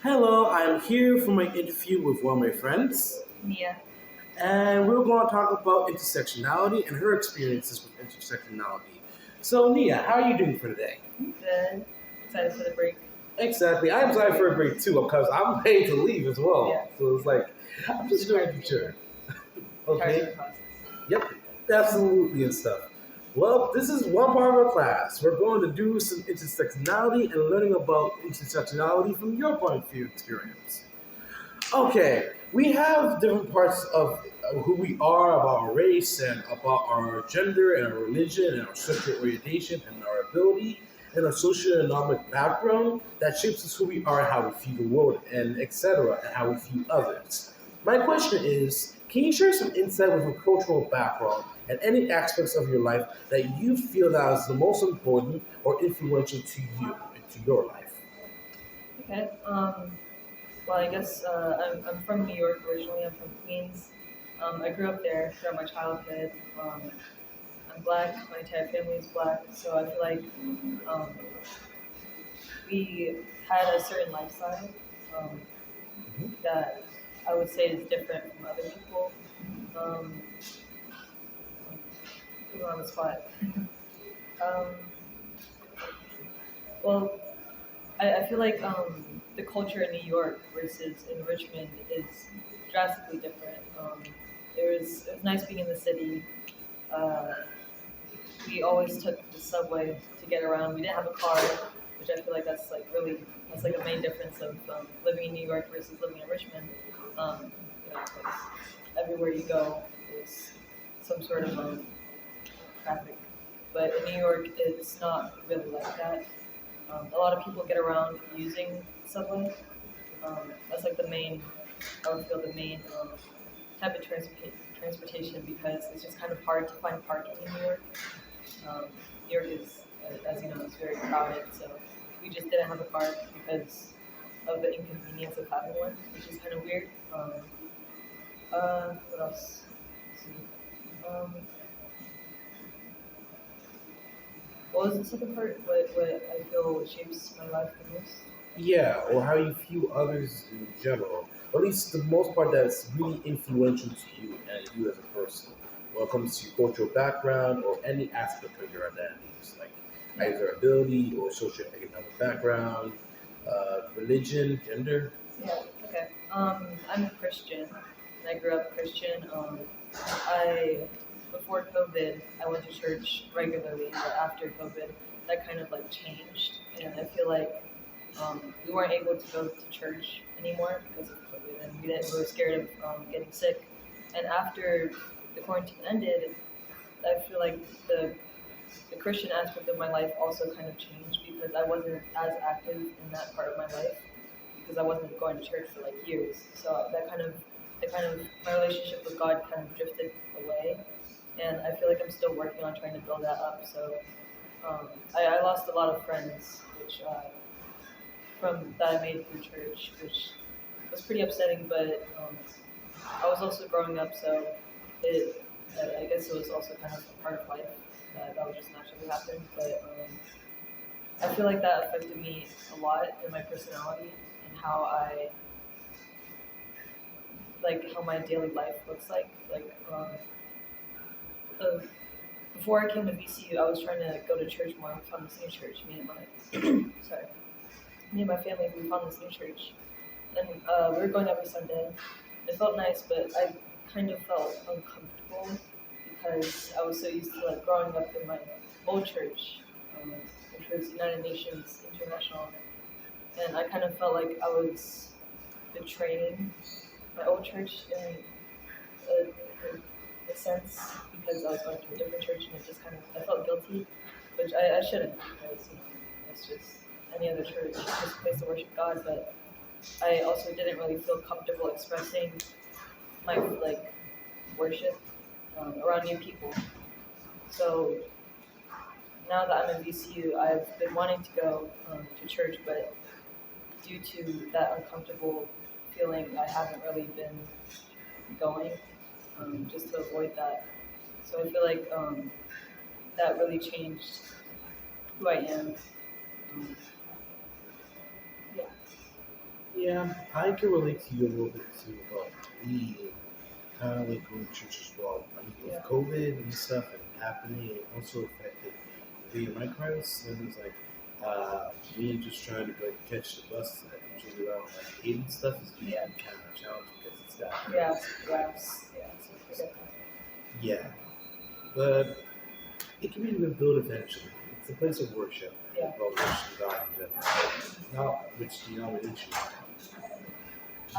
Hello, I'm here for my interview with one of my friends, Mia. and we're going to talk about intersectionality and her experiences with intersectionality. So, Nia, how are you doing for today? Good. Excited for the break. Exactly. I'm excited for a break too because I'm paid to leave as well. Yeah. So it's like, I'm just Super making sure. Tired Okay. of the process. Yep, absolutely and stuff. Well, this is one part of our class. We're going to do some intersectionality and learning about intersectionality from your point of view experience. Okay, we have different parts of who we are, about our race, and about our gender, and our religion, and our sexual orientation, and our ability, and our socioeconomic background that shapes us who we are, how we view the world, and etc., and how we view others. My question is, can you share some insight with your cultural background and any aspects of your life that you feel that is the most important or influential to you and to your life? Okay. Well, I guess I'm from New York originally. I'm from Queens. I grew up there throughout my childhood. I'm black. My entire family is black. So I feel like um, we had a certain lifestyle um, Mhm. that I would say is different from other people. Um, Put me on the spot. um, well, I feel like the culture in New York versus in Richmond is drastically different. It was nice being in the city. Uh, we always took the subway to get around. We didn't have a car, which I feel like that's like a main difference of living in New York versus living in Richmond. Um, 'Cause everywhere you go is some sort of traffic, but in New York it's not really like that. A lot of people get around using subway. That's like the main, I would feel the main type of transportation because it's just kind of hard to find parking in New York. New York is, as you know, it's very crowded, so we just didn't have a car because of the inconvenience of having one, which is kind of weird. What else? Let's see. What was the second part? What I feel shapes my life the most? Yeah, or how you view others in general. Or at least the most part that's really influential to you and you as a person. When it comes to your cultural background or any aspect of your identities, like Yeah. either ability or socioeconomic background, religion, gender. Yeah. Okay. I'm a Christian, and I grew up Christian. I before COVID, I went to church regularly, but after COVID, that kind of like changed, and I feel like we weren't able to go to church anymore because of COVID, and we were scared of getting sick. And after the quarantine ended, I feel like the Christian aspect of my life also kind of changed because I wasn't as active in that part of my life because I wasn't going to church for like years. So my relationship with God kind of drifted away, and I feel like I'm still working on trying to build that up. So I lost a lot of friends, which from that I made through church, which was pretty upsetting. But I was also growing up, so it I guess it was also kind of a part of life that would just naturally happen. But I feel like that affected me a lot in my personality and how my daily life looks like. Uh, Before I came to VCU, I was trying to go to church more. We found this new church. Sorry, me and my family, we found this new church, and we were going every Sunday. It felt nice, but I kind of felt uncomfortable because I was so used to like growing up in my old church, which was United Nations International, and I kind of felt like I was betraying my old church in a sense because I was going to a different church and it just kind of I felt guilty, which I shouldn't because it's just any other church, it's just a place to worship God. But I also didn't really feel comfortable expressing my like worship around new people. So now that I'm in VCU, I've been wanting to go to church, but due to that uncomfortable feeling, I haven't really been going just to avoid that. So I feel like that really changed who I am. Um, yeah. Yeah, I can relate to you a little bit too about being kind of like going to church as well. I mean, with Yeah. COVID and stuff and happening, it also affected the migrants. And it's like me just trying to like catch the bus at usually around like 8 and stuff is usually Yeah. kind of a challenge because it's that Yeah. super Yeah. close. Yeah. I get that. Yeah, but it can be rebuilt eventually. It's a place of worship. Yeah. Well, worship God in general, not which denomination.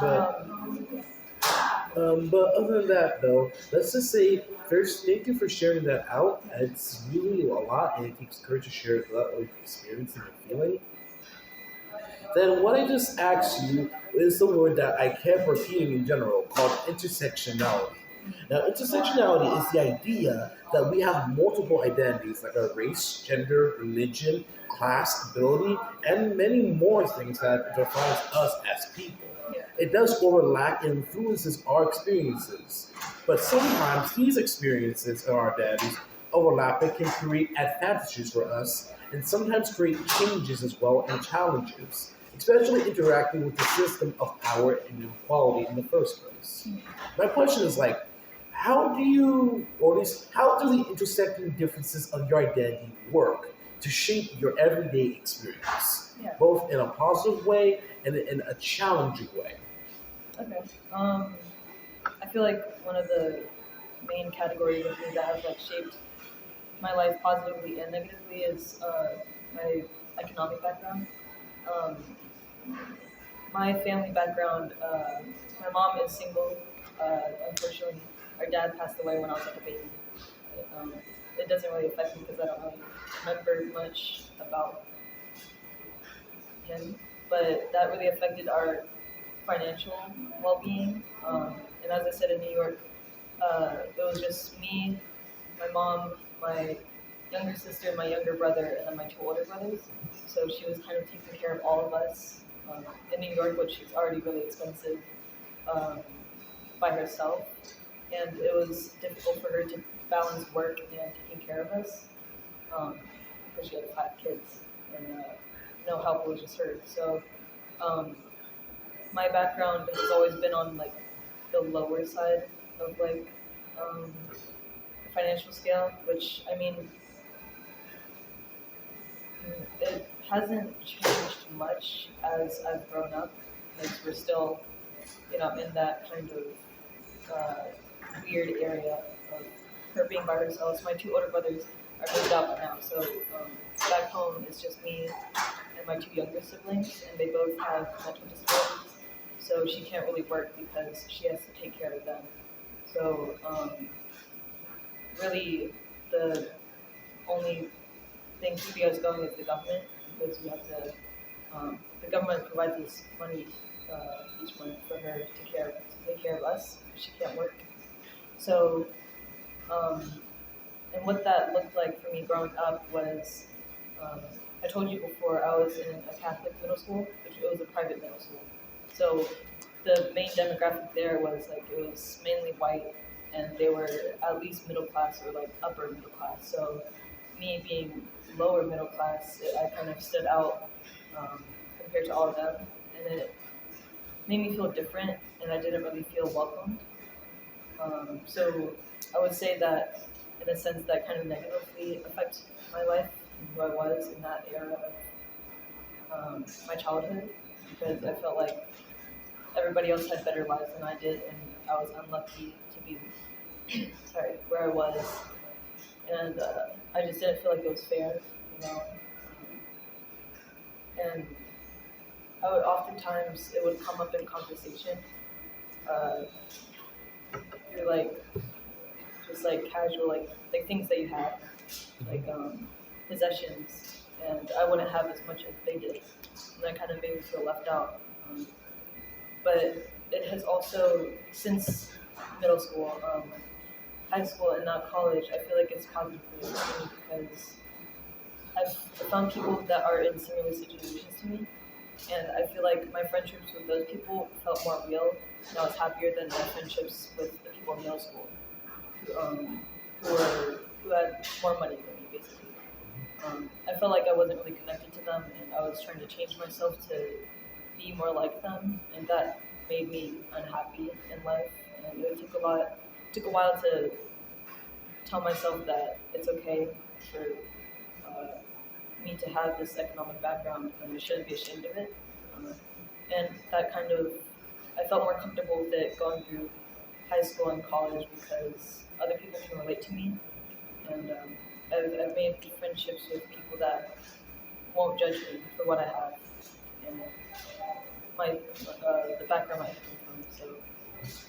But Um, but other than that, though, let's just say first, thank you for sharing that out. It's really a lot, and it takes courage to share what you're experiencing and yeah. feeling. Then what I just asked you is the word that I kept repeating in general called intersectionality. Now, intersectionality is the idea that we have multiple identities like our race, gender, religion, class, ability, and many more things that defines us as people. Yeah. It does overlap and influences our experiences, but sometimes these experiences and our identities overlapping can create advantages for us and sometimes create changes as well and challenges, especially interacting with the system of power and inequality in the first place. My question is like, how do you, or at least, how do the intersecting differences of your identity work to shape your everyday experience, Yeah. both in a positive way and in a challenging way? Okay. I feel like one of the main categories of things that have like shaped my life positively and negatively is my economic background. Um, my family background, my mom is single. Unfortunately, our dad passed away when I was like a baby. Um, it doesn't really affect me because I don't really remember much about him, but that really affected our financial well-being. And as I said in New York, it was just me, my mom, my younger sister, my younger brother, and then my two older brothers. So she was kind of taking care of all of us in New York, which is already really expensive um, by herself. And it was difficult for her to balance work and taking care of us because she had 5 kids and no help. It was just her. So um, my background has always been on like the lower side of like um, the financial scale, which I mean, it hasn't changed much as I've grown up because we're still, in that kind of weird area of her being by herself. So my two older brothers are moved out now, so back home it's just me and my two younger siblings, and they both have mental disabilities. So she can't really work because she has to take care of them. So really, the only thing keeping us going is the government because we have to. The government provides us money each month for her to take care of us because she can't work. So, um, and what that looked like for me growing up was, um, I told you before, I was in a Catholic middle school, which it was a private middle school. So the main demographic there was like it was mainly white, and they were at least middle class or like upper middle class. So me being lower middle class, I kind of stood out compared to all of them, and it made me feel different, and I didn't really feel welcomed. So I would say that, in a sense, that kind of negatively affects my life and who I was in that era of my childhood, because I felt like everybody else had better lives than I did, and I was unlucky to be, sorry, where I was, and I just didn't feel like it was fair, you know. And I would oftentimes it would come up in conversation uh, through like just like casual like things that you have like possessions, and I wouldn't have as much as they did, and that kind of made me feel left out. But it has also since middle school, high school, and now college. I feel like it's positively affected me because I've found people that are in similar situations to me, and I feel like my friendships with those people felt more real, and I was happier than my friendships with the people in middle school um, who had more money than me, basically. I felt like I wasn't really connected to them, and I was trying to change myself to be more like them, and that made me unhappy in life. And it took a while to tell myself that it's okay for uh, me to have this economic background, and I shouldn't be ashamed of it. Uh, and that kind of, I felt more comfortable with it going through high school and college because other people can relate to me, and I've made friendships with people that won't judge me for what I have and my the background I come from. So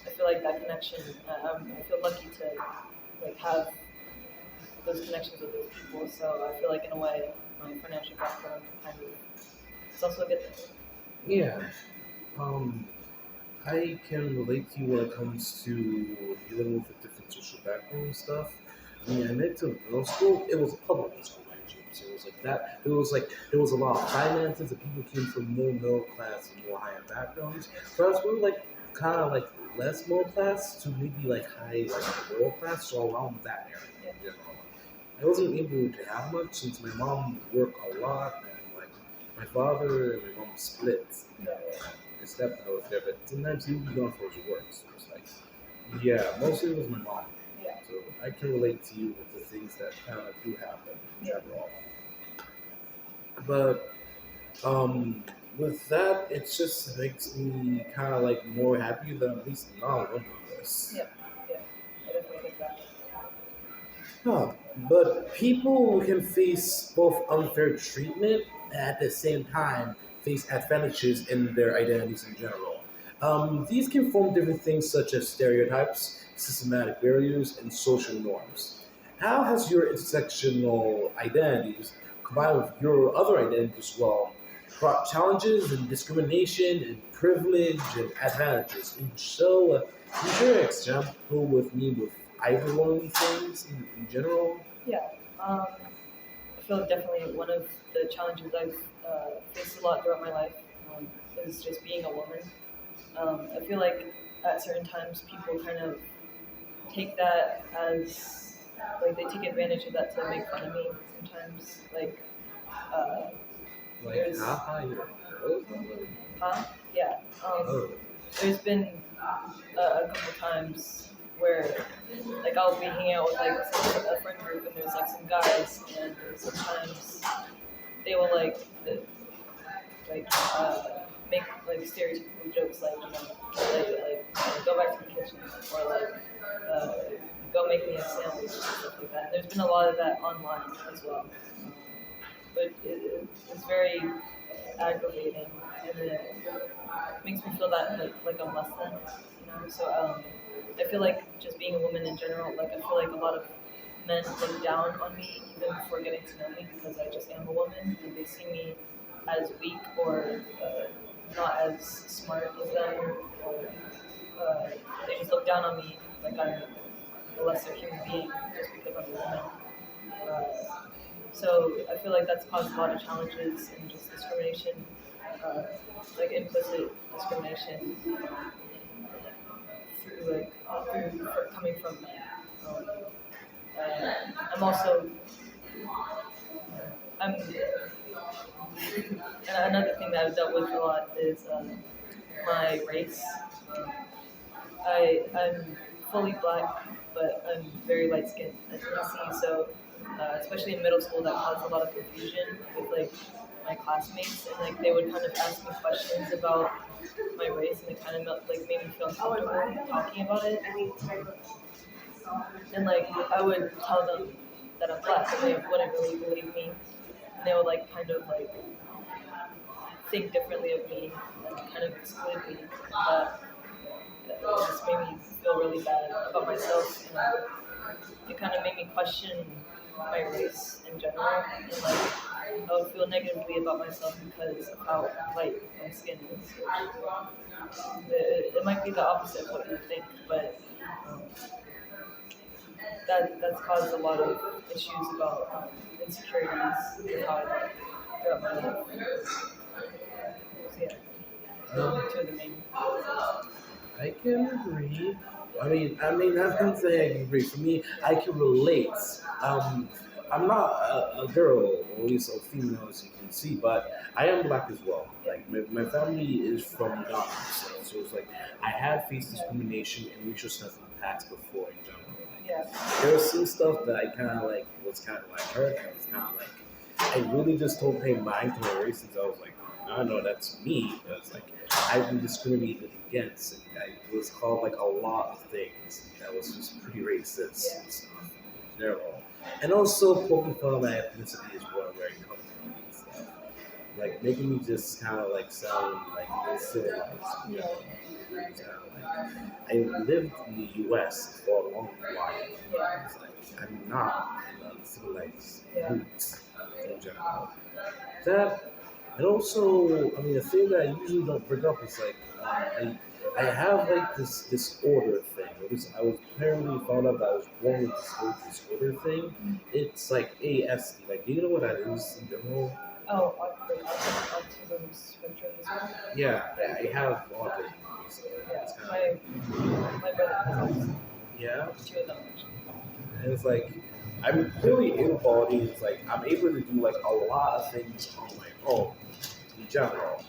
I feel like that connection. I feel lucky to like have those connections with those people. So I feel like in a way, my financial background kind of it's also a good thing. Yeah. Um, I can relate to you when it comes to dealing with the different social background stuff. I mean, I went to middle school. It was a public school, mind you. So it was like that. It was like there was a lot of finances, and people came from more middle class and more higher backgrounds. Whereas we were like kind of like less middle class to maybe like high like middle class, so around that area in general. I wasn't able to have much since my mom worked a lot, and like my father and my mom split. Yeah, My stepdad was there, but sometimes he would be gone for his work. So it's like, yeah, mostly it was my mom. yeah, So I can relate to you with the things that kind of do happen in yeah, general. But with that, it just makes me kind of like more happy that I'm at least not one of this. yeah, yeah. I definitely think that. Huh. But people can face both unfair treatment and at the same time face advantages in their identities in general. These can form different things such as stereotypes, systematic barriers, and social norms. How has your intersectional identities, combined with your other identities as well, brought challenges and discrimination and privilege and advantages? And so, can you share an example with me with either one of these things in general? Yeah. I feel like definitely one of the challenges I've faced a lot throughout my life is just being a woman. I feel like at certain times people kind of take that as like they take advantage of that to make fun of me sometimes. Like uh, Like, there's haha, you're a girl? huh? Yeah. Oh, There's been a couple times where like I'll be hanging out with like a friend group and there's like some guys and sometimes they will like make like stereotypical jokes like go back to the kitchen or uh, go make me a sandwich and stuff like that. And there's been a lot of that online as well, but it's very aggravating and it makes me feel that like I'm less than, you know. So I feel like just being a woman in general, like I feel like a lot of men look down on me even before getting to know me because I just am a woman and they see me as weak or not as smart as them or uh, they just look down on me like I'm a lesser human being just because I'm a woman. So I feel like that's caused a lot of challenges and just discrimination, uh, like implicit discrimination through for coming from men. Um, I'm also I'm and another thing that I've dealt with a lot is my race. Um, I'm fully black, but I'm very light skinned, as you can see. So, especially in middle school, that caused a lot of confusion with like my classmates, and like they would kind of ask me questions about my race, and it kind of like made me feel uncomfortable talking about it. And like I would tell them that I'm black, and they wouldn't really believe me. And they would like kind of like think differently of me and kind of exclude me. But it just made me feel really bad about myself. And it kind of made me question my race in general. And like I would feel negatively about myself because of how light my skin is. It might be the opposite of what you think, but um, that's caused a lot of issues about insecurities and how I look throughout my life. So yeah, those um, are two of the main. I can agree. I mean, I can say I can agree. For me, I can relate. Um, I'm not a girl, or at least a female, as you can see, but I am black as well. Like my family is from Ghana, so it's like I have faced discrimination and racial stuff in the past before in general. Yeah. There was some stuff that I kind of like was kind of like hurt. I was kind of like I really just don't pay mind to my race since I was like I don't know that's me. It's like I've been discriminated against and I was called like a lot of things that was just pretty racist Yeah. and stuff in general. And also poking fun at my ethnicity as well, where I come from and stuff. Like making me just kind of like sound like uncivilized. You know? I lived in the U.S. for a long while. It's like I'm not an uncivilized roots in general. That and also, I mean, the thing that I usually don't bring up is like I have like this disorder thing. I was apparently found out that I was born with this disorder thing. It's like ASD. Like, do you know what that is in general? Oh, like autism spectrum disorder. Yeah, I have autism. Basically. Yeah, It's kind of my brother has autism. yeah, Two of them actually. and it's like I'm clearly able-bodied. It's like I'm able to do like a lot of things on my own in general.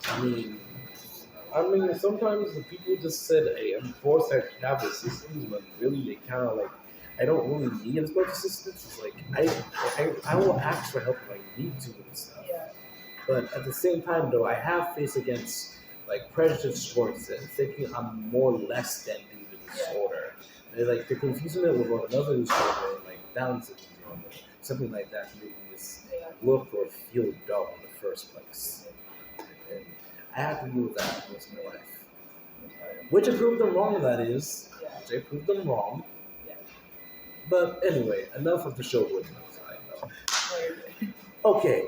I mean, sometimes the people just said, "Hey, I'm forced to have the systems," when really they kind of like, I don't really need as much assistance. It's like I will ask for help if I need to and stuff. Yeah. But at the same time, though, I have faced against like prejudice towards it, thinking I'm more less than due to the disorder. They're confusing it with another disorder, like Down syndrome, or something like that, to make me just Yeah. look or feel dumb in the first place. And I have to deal with that most of my life. Which I proved them wrong, that is. Yeah. Which I proved them wrong. Yeah. But anyway, enough of the show with me. Like, Okay.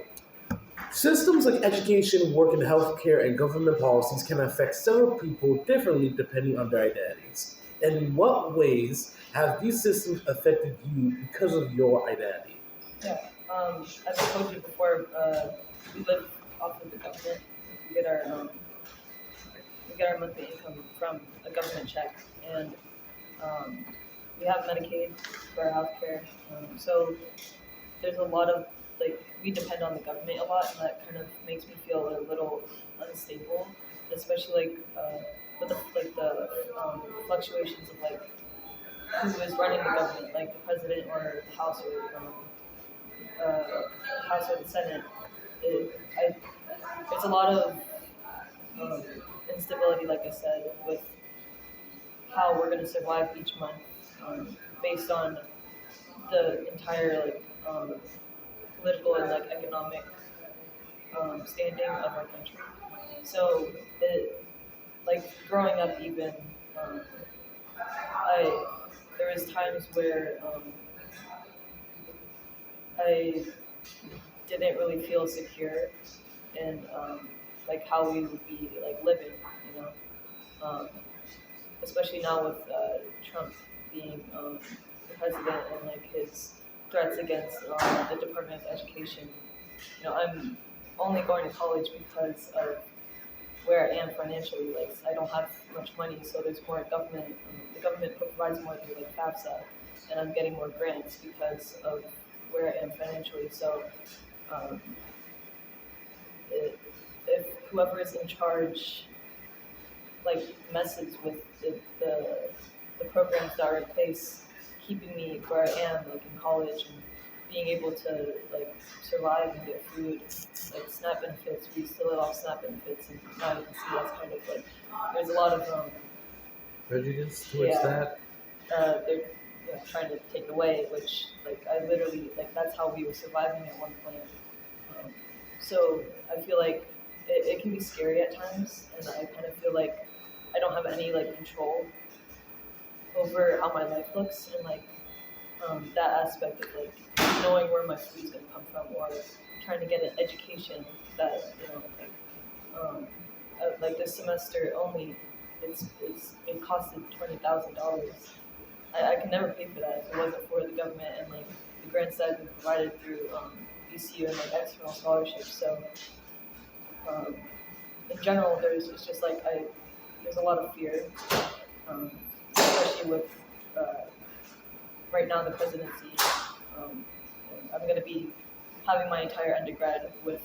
Systems like education, work, and healthcare and government policies can affect several people differently depending on their identities. In what ways have these systems affected you because of your identity? yeah. As I told you before, we live off of the government. We get our um, we get our monthly income from a government check, and um, we have Medicaid for our healthcare. So there's a lot of like we depend on the government a lot, and that kind of makes me feel a little unstable, especially with the fluctuations of like who is running the government, like the president or the House or the Senate. There's a lot of um, instability, like I said, with how we're going to survive each month, based on the entire political and like economic standing of our country. So like growing up, even I there was times where I didn't really feel secure in like how we would be like living, you know. Um, Especially now with Trump being the president and like his threats against the Department of Education. You know, I'm only going to college because of where I am financially. Like, I don't have much money, so there's more government. The government provides more through like FAFSA, and I'm getting more grants because of where I am financially. So, um, if whoever is in charge like messes with the programs that are in place, keeping me where I am, like in college, and being able to like survive and get food, like SNAP benefits. We still live off SNAP benefits, and now you can see that's kind of like there's a lot of Prejudice towards that? they're trying to take away, which like I literally like that's how we were surviving at one point. So I feel like it can be scary at times, and I kind of feel like I don't have any like control over how my life looks, and like that aspect of like knowing where my food is gonna come from, or trying to get an education that like this semester only, it costed $20,000. I can never pay for that if it wasn't for the government and like the grants that have been provided through ECU and like external scholarships. So in general, it's just like there's a lot of fear, especially with right now the presidency. I'm going to be having my entire undergrad with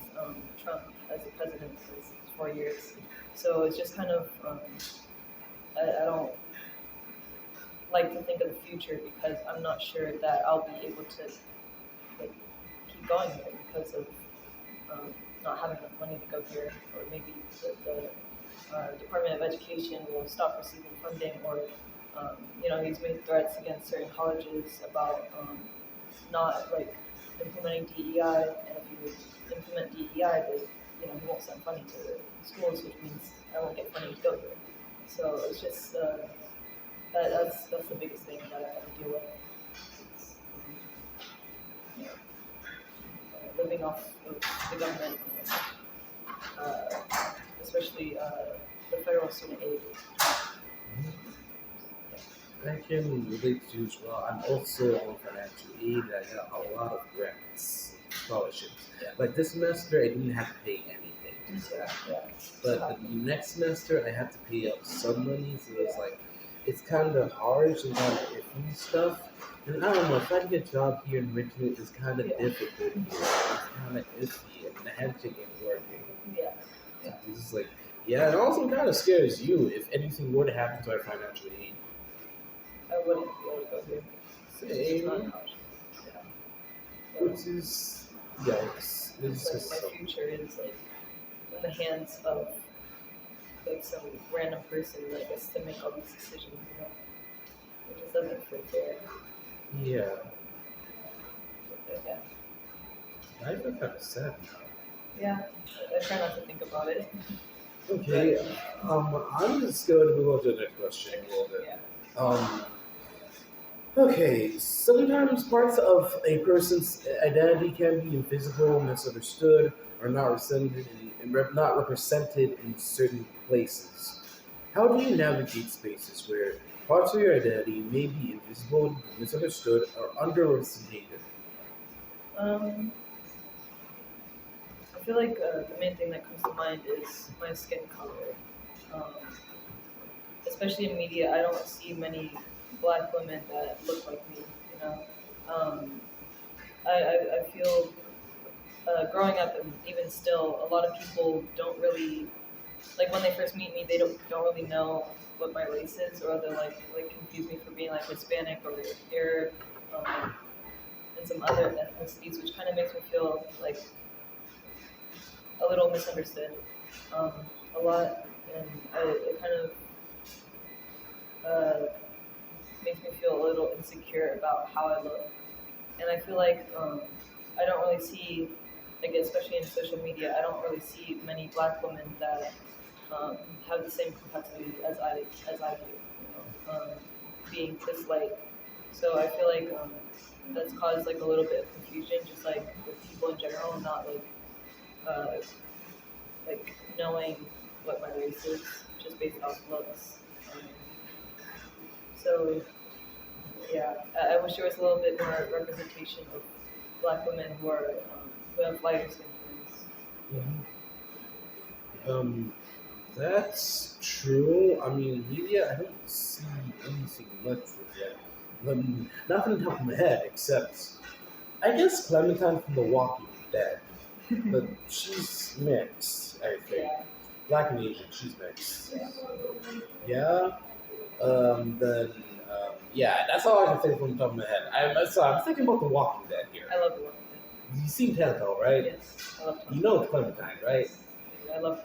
Trump as the president for 4 years. So it's just kind of I don't like to think of the future because I'm not sure that I'll be able to like keep going here because of um, not having enough money to go here, or maybe the Department of Education will stop receiving funding, or he's made threats against certain colleges about not like implementing DEI, and if you implement DEI, then he won't send funding to the schools, which means I won't get funding to go here. So it's just that's the biggest thing that I have to deal with. It's, you know, living off of the government, especially the federal student aid. I can relate to you as well. I'm also on financial aid. I got a lot of grants, scholarships. Yeah. Like this semester, I didn't have to pay anything to that. Yeah. But the next semester, I have to pay up some money, so it's like it's kind of hard, some kind of iffy stuff. And I don't know, finding a job here in Richmond is kind of difficult here. It's kind of iffy, and the handshake ain't working. Yeah. This is like, yeah, it also kind of scares you if anything were to happen to our financial aid. I wouldn't be able to go here. It's not an option. Yeah. So, Which is, yikes. It's like just my future is like in the hands of like some random person that gets to make all these decisions, It just doesn't feel fair. yeah. But, yeah. I feel kind of sad now. Yeah. I try not to think about it. Okay, I'm just going to move on to the next question a little bit. Yeah. Okay, sometimes parts of a person's identity can be invisible, misunderstood, or not represented in certain places. How do you navigate spaces where parts of your identity may be invisible, misunderstood, or underrepresented? I feel like the main thing that comes to mind is my skin color. Um, Especially in media, I don't see many black women that look like me. I feel growing up and even still, a lot of people don't really like when they first meet me. They don't really know what my race is, or they're like confuse me for being like Hispanic or Arab, and some other ethnicities, which kind of makes me feel like a little misunderstood a lot, and it kind of makes me feel a little insecure about how I look. And I feel like I don't really see, like especially in social media, I don't really see many black women that have the same complexity as I do, being this light. So I feel like that's caused like a little bit of confusion, just like with people in general, not uh, like knowing what my race is just based off looks. So yeah, I wish there was a little bit more representation of black women who have lighter skin tones. That's true. I mean, media, I don't see anything much with that. Not from the top of my head, except I guess Clementine from The Walking Dead. But she's mixed, I think. Yeah. Black and Asian, she's mixed. Yeah. Yeah, that's all I can think from the top of my head. I'm thinking about The Walking Dead here. I love The Walking Dead. You seen Telltale, right? Yes, I love Tom. You know it's Clementine, right? I love her.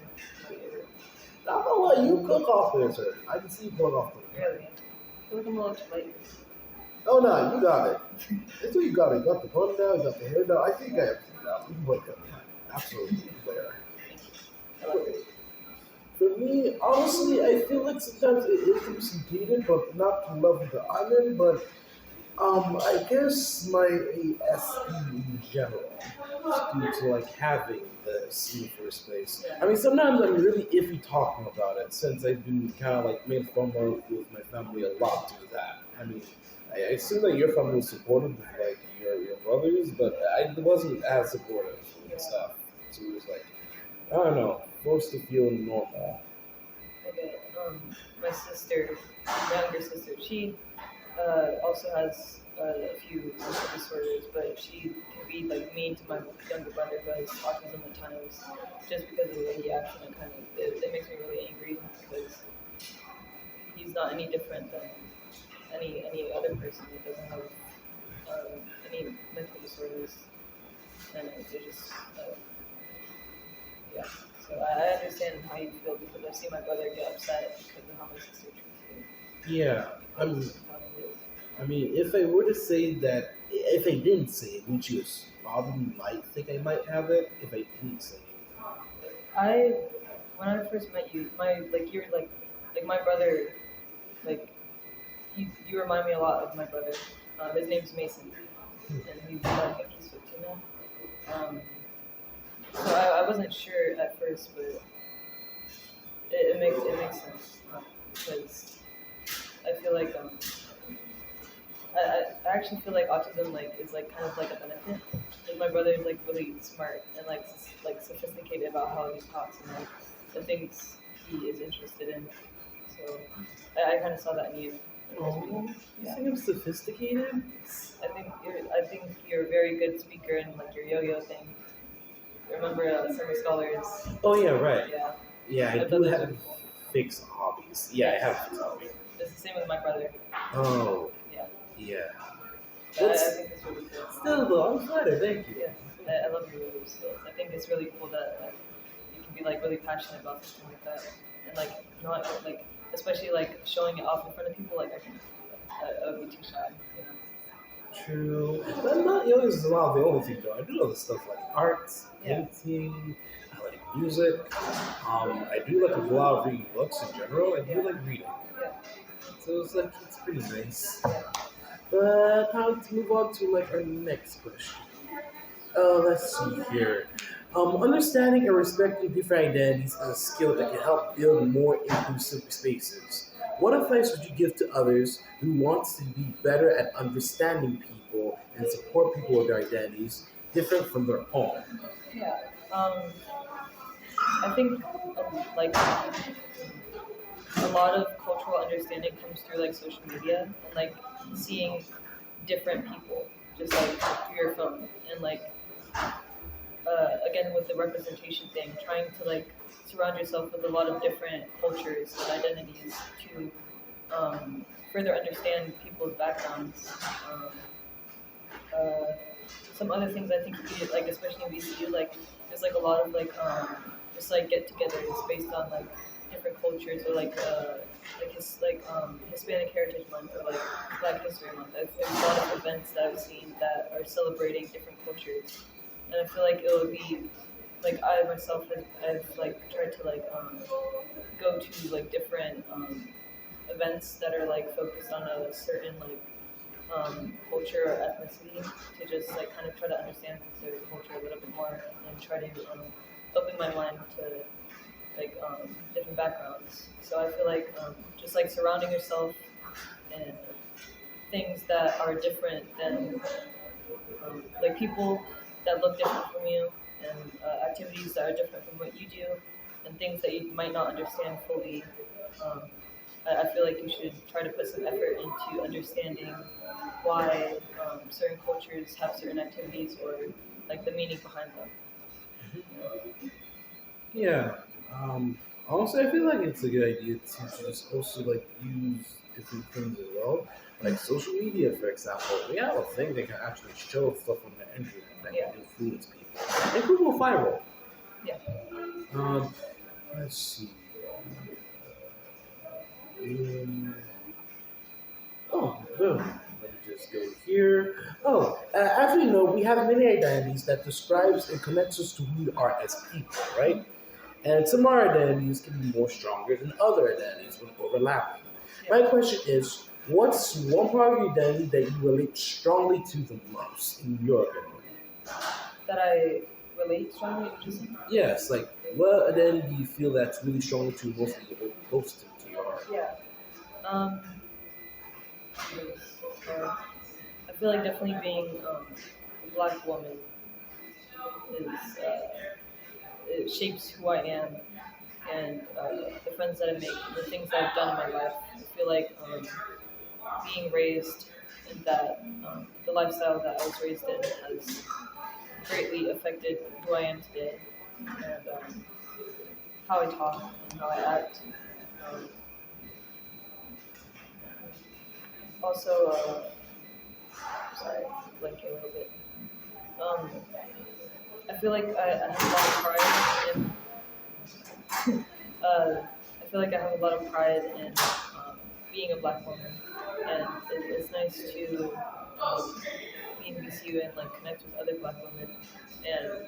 I'm gonna let you cook off there, sir. I can see you cook off there. Really? I feel like I'm a little too late. Oh no, you got it. That's what you got. You got the bun down, you got the hair down. I think I have it down. You can wake up. Absolutely there. I love her. For me, honestly, I feel like sometimes it is represented, but not to level the island. But I guess my ASE in general, due to like having this in the first place. Yeah. I mean, sometimes I'm really iffy talking about it since I've been kind of like made fun of with my family a lot due to that. I mean, I assume that your family was supportive with like your brothers, but I wasn't as supportive and stuff. So it was like, I don't know, forced to feel normal. Okay, my sister, my younger sister, she also has a few mental disorders, but she can be like mean to my younger brother who has autism at times, just because of the way he acts, and it makes me really angry because he's not any different than any other person that doesn't have any mental disorders, and they just yeah. So I understand how you feel because I've seen my brother get upset because of how my sister treats him Yeah, I because mean, of how he is. if I were to say that, if I didn't say it, which you probably might think I might have it if I didn't say anything. I when I first met you, my like you're like my brother, like you remind me a lot of my brother. His name's Mason, and I think he's 15 now. Um, so I wasn't sure at first, but it makes sense because I feel like I actually feel like autism is like kind of like a benefit. Like my brother is like really smart and like sophisticated about how he talks and like the things he is interested in. So I kind of saw that in you. Oh, you Yeah. think I'm sophisticated? I think you're a very good speaker and like your yo-yo thing. Remember Summer Scholars? Oh yeah, right. Yeah, Yeah, I I do thought those were have cool. fixed hobbies. Yeah, I Yes, have fixed hobbies. it's the same with my brother. Oh, Yeah, yeah. but I That's think it's really cool. still though. I'm flattered. Thank you. Yeah, I love your yo-yo skills. I think it's really cool that like you can be like really passionate about something like that, and like not like especially like showing it off in front of people. Like I would be too shy. You know? True. But not yoga is not the only thing though. I do other stuff like art, Yeah. painting, I like music. I do like a lot of reading books in general. I do Yeah. like reading. Yeah. So it's like it's pretty nice. Yeah. But time to move on to like our next question. Let's see here. Understanding and respecting different identities is a skill that can help build more inclusive spaces. What advice would you give to others who want to be better at understanding people and support people with their identities different from their own? Yeah. I think like a lot of cultural understanding comes through like social media and like seeing different people just like through your phone and like again with the representation thing, trying to like surround yourself with a lot of different cultures and identities to further understand people's backgrounds. Um, uh, some other things I think we like, especially in VCU, like there's like a lot of like just like get-togethers based on like different cultures or like Hispanic Heritage Month or like Black History Month. There's a lot of events that I've seen that are celebrating different cultures, and I feel like it would be like I myself have like tried to like go to like different events that are like focused on a certain like culture or ethnicity to just like kind of try to understand their culture a little bit more and try to open my mind to like different backgrounds. So I feel like just like surrounding yourself and things that are different than like people that look different from you and activities that are different from what you do and things that you might not understand fully. Um, I feel like you should try to put some effort into understanding why certain cultures have certain activities or like the meaning behind them. Yeah. Um, Also, I feel like it's a good idea to just also like use different things as well. Like social media, for example. We have a thing that can actually show stuff on the internet that Yeah, can influence people. And people go viral. yeah, Um, let's see. Um, oh, boom. Let me just go here. Oh, as we know, we have many identities that describes and connects us to who we are as people, right? And some of our identities can be more stronger than other identities when overlapping. yeah. My question is, what's one part of your identity that you relate strongly to the most, in your opinion? That I relate strongly, would you say? Yes, like what identity do you feel that's really strongly to mostly close to your heart? Yeah. Um, so I feel like definitely being a black woman is it shapes who I am and the friends that I make, the things that I've done in my life. I feel like being raised and that the lifestyle that I was raised in has greatly affected who I am today and how I talk and how I act. Um, also, sorry, blinking a little bit. Um, I feel like I have a lot of pride in. I feel like I have a lot of pride in being a black woman, and it's nice to be in BCU and like connect with other black women, and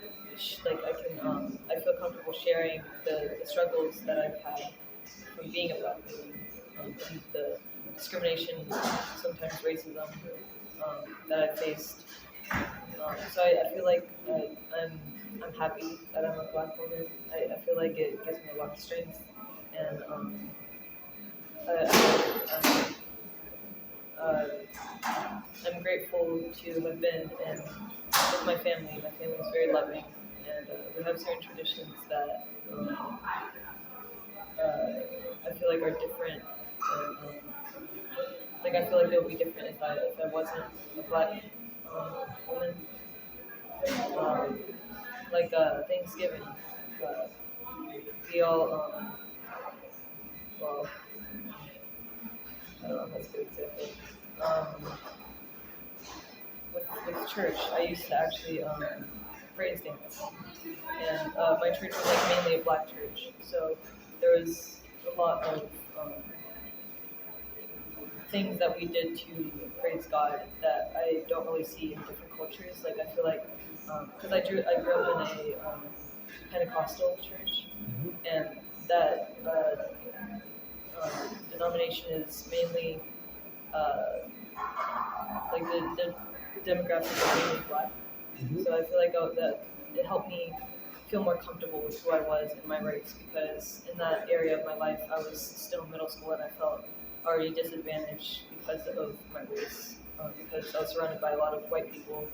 like I feel comfortable sharing the struggles that I've had from being a black woman, and the discrimination, sometimes racism that I faced. So I feel like I'm happy that I'm a black woman. I feel like it gives me a lot of strength, and I, uh, I'm grateful to have been in with my family. My family is very loving, and we have certain traditions that I feel like are different. And, like I feel like they would be different if I wasn't a black woman. Um, like Thanksgiving, uh, we all well, I don't know if that's a good example. Um, with church, I used to actually praise dance, and my church was like mainly a black church, so there was a lot of things that we did to praise God that I don't really see in different cultures. Like I feel like because I grew up in a Pentecostal church, Mhm. and that denomination is mainly uh, like the demographic is mainly black. Mhm. So I feel like that it helped me feel more comfortable with who I was and my race because in that area of my life I was still in middle school and I felt already disadvantaged because of my race because I was surrounded by a lot of white people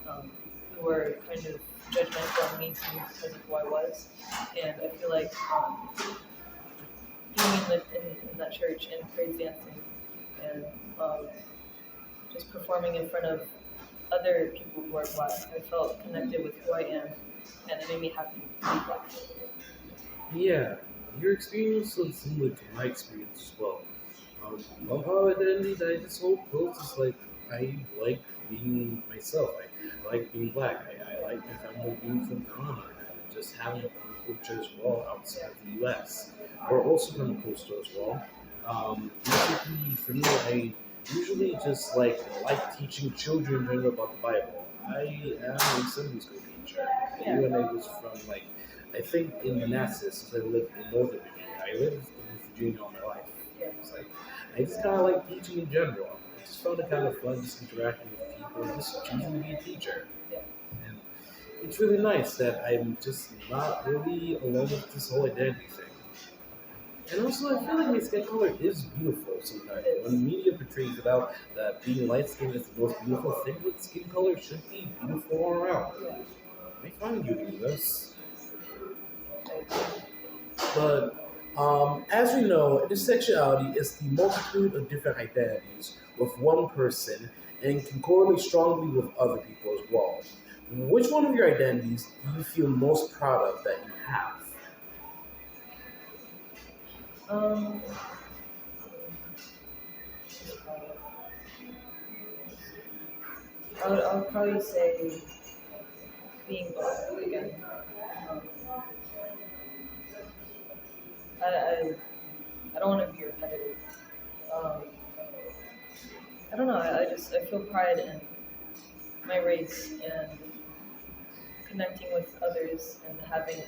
um, who were kind of judgmental and mean to me because of who I was, and I feel like being in that church and praise dancing and um, just performing in front of other people who are black. I felt connected with who I am, and it made me happy to be black. Yeah, your experience was similar to my experience as well. Of how identity that I just hold close is like I like being myself. I like being black. I like my family being from Ghana and just having a culture as well outside of the U.S. We're also from the coastal as well. Basically, for me, I usually just like teaching children in general about the Bible. I am a Sunday school teacher, Yeah, even though I was from I think in Manassas, since I lived in Northern Virginia. I lived in Virginia all my life. yeah, It's like I just kind of like teaching in general. I just found it kind of fun, just interacting with people, and just choosing to be a teacher. yeah, And it's really nice that I'm just not really alone with this whole identity thing. And also, I feel like my skin color is beautiful sometimes. it is. When media portrays it out that being light skinned is the most beautiful thing, but skin color should be beautiful all around. Yeah, I find beauty in this. I, But as we know, intersectionality is the multitude of different identities with one person and can correlate strongly with other people as well. Which one of your identities do you feel most proud of that you have? um, I would probably say being black again. Um, I don't want to be repetitive. Um, I don't know. I feel pride in my race and connecting with others and having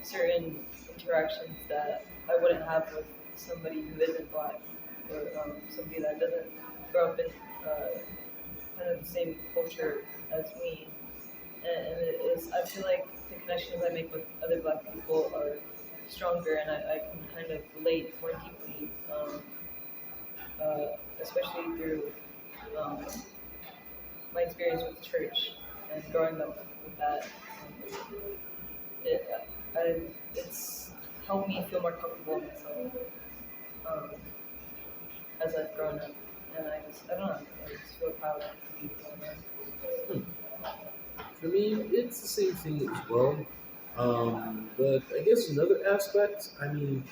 certain interactions that I wouldn't have with somebody who isn't black or somebody that doesn't grow up in kind of the same culture as me. And it is, I feel like the connections I make with other black people are stronger and I can kind of relate more deeply, especially through um, my experience with church and growing up with that. It, I, it's helped me feel more comfortable in myself um, as I've grown up. and I don't know, I just feel proud to be doing that. Hmm. For me, it's the same thing as well. But I guess another aspect, I mean,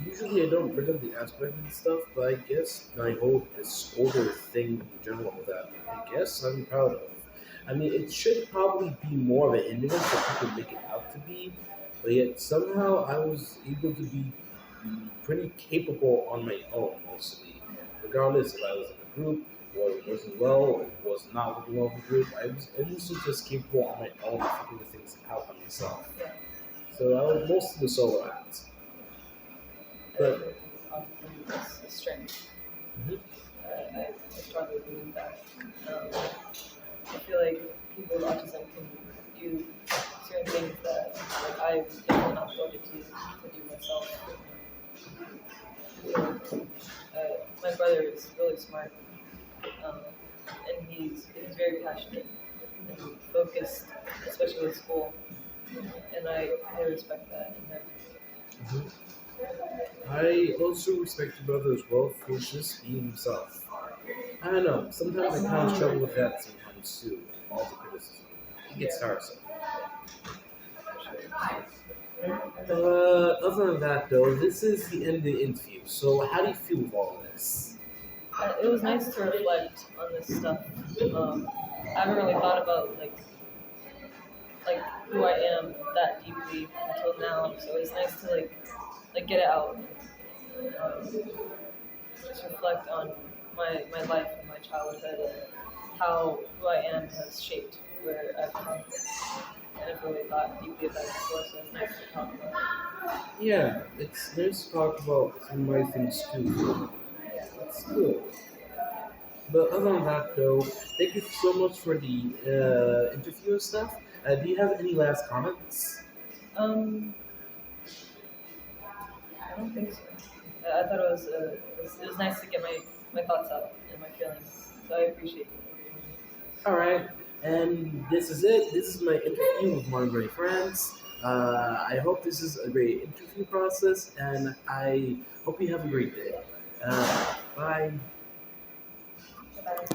usually I don't bring up the aspect and stuff, but I guess my whole disorder thing in general that I guess I'm proud of. I mean, it should probably be more of a hindrance that people make it out to be, but yet somehow I was able to be pretty capable on my own mostly, regardless if I was in a group was working well or was not working well with the group. I was almost just capable on my own of figuring things out by myself. Yeah, So I was mostly the solo act. I But think it's a strength. mhm, I strongly believe that. I feel like people with autism can do certain things that like I am not able to do myself. My brother is really smart, um, and he's very passionate and focused, especially with school, and I respect that in him. mhm. I also respect your brother as well for just being himself. I don't know. Sometimes I kind of struggle with that sometimes too. All the criticism. It gets Yeah, tiresome. for sure. Other than that, though, this is the end of the interview. So, how do you feel with all of this? It was nice to reflect on this stuff. Um, I haven't really thought about like who I am that deeply until now, so it's nice to like get it out and just reflect on my life and my childhood and how who I am has shaped where I've come. I never really thought deeply about it before, so it's nice to talk about. Yeah, it's nice to talk about some of my things too. Yeah. That's cool. But other than that, though, thank you so much for the interview and stuff. Do you have any last comments? Um, I don't think so. I thought it was nice to get my thoughts out and my feelings, so I appreciate you. All right, and this is it. This is my interview with my great friends. I hope this is a great interview process, and I hope you have a great day. Bye. Bye.